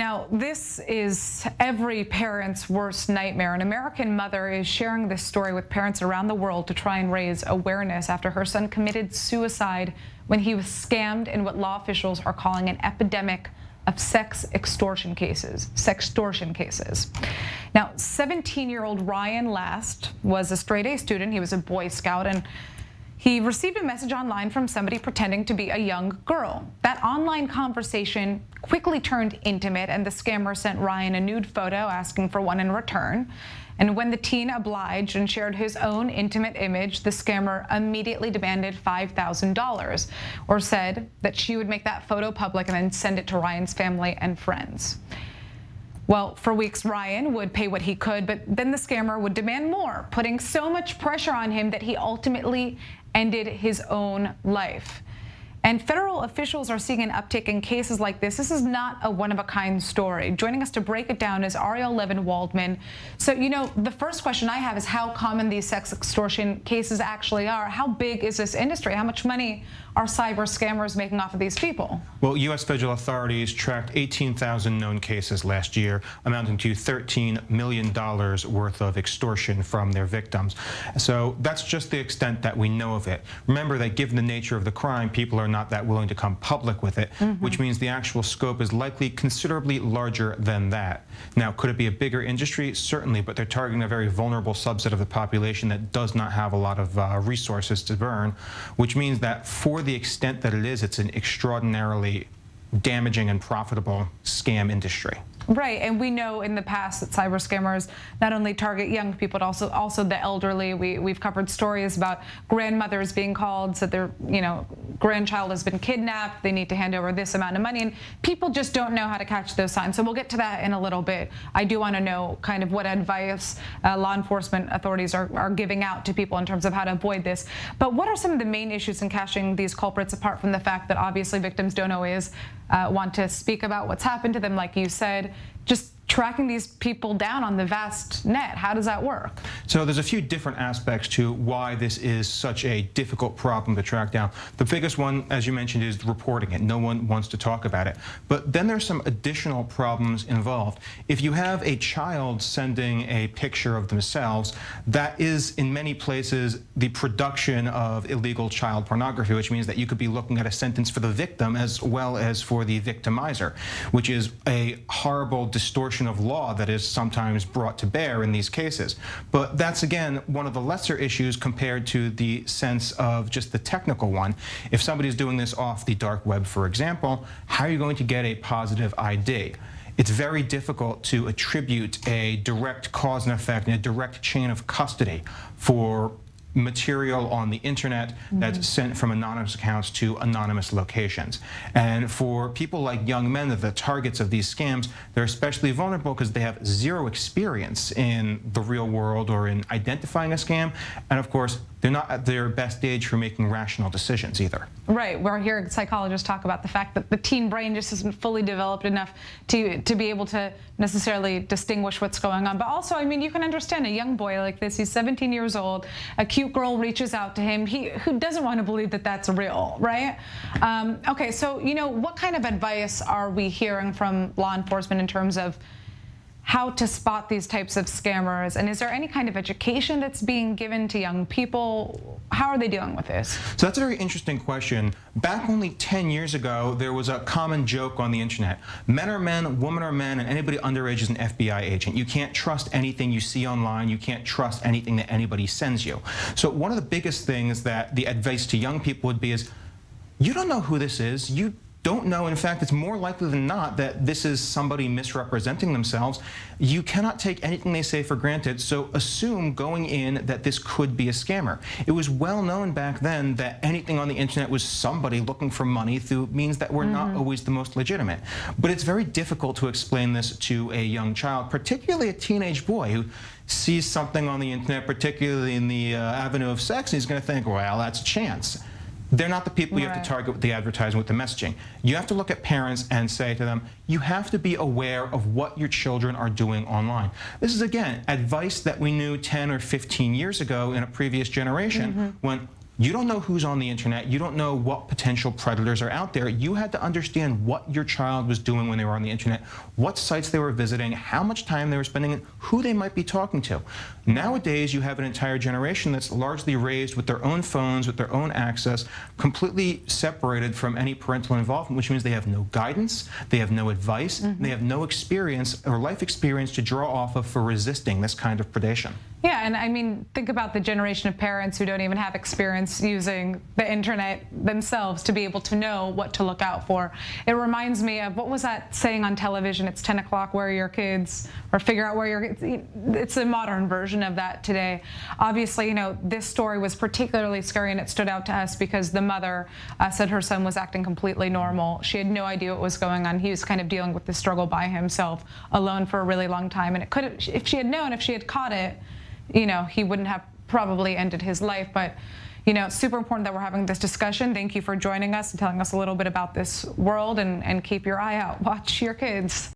Now, this is every parent's worst nightmare. An American mother is sharing this story with parents around the world to try and raise awareness after her son committed suicide when he was scammed in what law officials are calling an epidemic of sextortion cases. Now, 17-year-old Ryan Last was a straight-A student. He was a Boy Scout, and he received a message online from somebody pretending to be a young girl. That online conversation quickly turned intimate, and the scammer sent Ryan a nude photo asking for one in return. And when the teen obliged and shared his own intimate image, the scammer immediately demanded $5,000, or said that she would make that photo public and then send it to Ryan's family and friends. Well, for weeks, Ryan would pay what he could, but then the scammer would demand more, putting so much pressure on him that he ultimately ended his own life. And federal officials are seeing an uptick in cases like this. This is not a one-of-a-kind story. Joining us to break it down is Ariel Levin-Waldman. So, the first question I have is how common these sex extortion cases actually are. How big is this industry? How much money are cyber scammers making off of these people? Well, U.S. federal authorities tracked 18,000 known cases last year, amounting to $13 million worth of extortion from their victims. So that's just the extent that we know of it. Remember that given the nature of the crime, people are not that willing to come public with it, which means the actual scope is likely considerably larger than that. Now, could it be a bigger industry? Certainly, but they're targeting a very vulnerable subset of the population that does not have a lot of resources to burn, which means that for the extent that it is, it's an extraordinarily damaging and profitable scam industry. Right, and we know in the past that cyber scammers not only target young people, but also the elderly. We've covered stories about grandmothers being called, said their grandchild has been kidnapped, they need to hand over this amount of money, and people just don't know how to catch those signs. So we'll get to that in a little bit. I do want to know kind of what advice law enforcement authorities are giving out to people in terms of how to avoid this. But what are some of the main issues in catching these culprits, apart from the fact that obviously victims don't always want to speak about what's happened to them, like you said? Just tracking these people down on the vast net, how does that work? So there's a few different aspects to why this is such a difficult problem to track down. The biggest one, as you mentioned, is reporting it. No one wants to talk about it. But then there's some additional problems involved. If you have a child sending a picture of themselves, that is in many places the production of illegal child pornography, which means that you could be looking at a sentence for the victim as well as for the victimizer, which is a horrible distortion of law that is sometimes brought to bear in these cases. But that's, again, one of the lesser issues compared to the sense of just the technical one. If somebody's doing this off the dark web, for example, how are you going to get a positive ID? It's very difficult to attribute a direct cause and effect and a direct chain of custody for material on the internet that's sent from anonymous accounts to anonymous locations. And for people like young men that are the targets of these scams, they're especially vulnerable because they have zero experience in the real world or in identifying a scam. And of course, they're not at their best age for making rational decisions either. Right, we're hearing psychologists talk about the fact that the teen brain just isn't fully developed enough to be able to necessarily distinguish what's going on. But also, I mean, you can understand a young boy like this, he's 17 years old, a cute girl reaches out to him, who doesn't want to believe that that's real, right? Okay, so, what kind of advice are we hearing from law enforcement in terms of how to spot these types of scammers? And is there any kind of education that's being given to young people? How are they dealing with this? So that's a very interesting question. Back only 10 years ago, there was a common joke on the internet. Men are men, women are men, and anybody underage is an FBI agent. You can't trust anything you see online. You can't trust anything that anybody sends you. So one of the biggest things that the advice to young people would be is, you don't know who this is. You don't know. In fact, it's more likely than not that this is somebody misrepresenting themselves. You cannot take anything they say for granted, so assume going in that this could be a scammer. It was well known back then that anything on the internet was somebody looking for money through means that were not always the most legitimate. But it's very difficult to explain this to a young child, particularly a teenage boy who sees something on the internet, particularly in the avenue of sex, and he's going to think, well, that's chance. They're not the people you have to target with the advertising, with the messaging. You have to look at parents and say to them, you have to be aware of what your children are doing online. This is, again, advice that we knew 10 or 15 years ago in a previous generation when You don't know who's on the internet. You don't know what potential predators are out there. You had to understand what your child was doing when they were on the internet, what sites they were visiting, how much time they were spending, and who they might be talking to. Nowadays, you have an entire generation that's largely raised with their own phones, with their own access, completely separated from any parental involvement, which means they have no guidance, they have no advice, and they have no experience or life experience to draw off of for resisting this kind of predation. Yeah, and I mean, think about the generation of parents who don't even have experience using the internet themselves to be able to know what to look out for. It reminds me of, what was that saying on television? It's 10 o'clock, where are your kids? Or figure out where your kids. It's a modern version of that today. Obviously, you know, this story was particularly scary, and it stood out to us because the mother said her son was acting completely normal. She had no idea what was going on. He was kind of dealing with the struggle by himself, alone for a really long time. And it could have, if she had known, if she had caught it, you know, he wouldn't have probably ended his life. But, you know, super important that we're having this discussion. Thank you for joining us and telling us a little bit about this world, and keep your eye out. Watch your kids.